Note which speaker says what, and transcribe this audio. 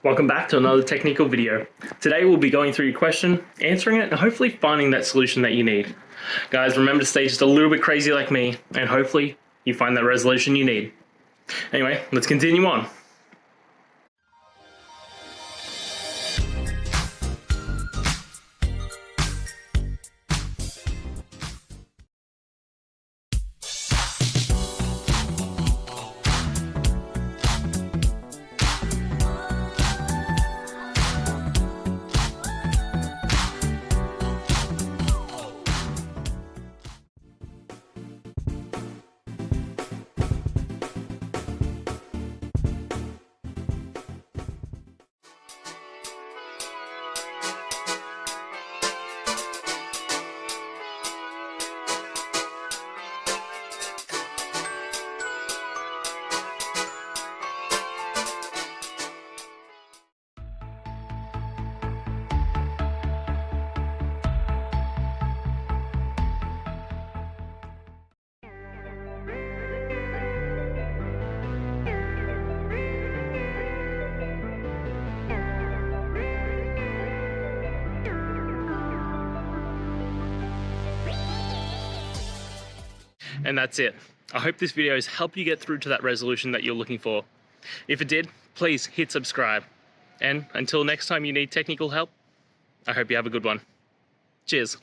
Speaker 1: Welcome back to another technical video. Today we'll be going through your question, answering it, and hopefully finding that solution that you need. Guys, remember to stay just a little bit crazy like me, and hopefully you find that resolution you need. Anyway, let's continue on. And that's it. I hope this video has helped you get through to that resolution that you're looking for. If it did, please hit subscribe. And until next time you need technical help, I hope you have a good one. Cheers.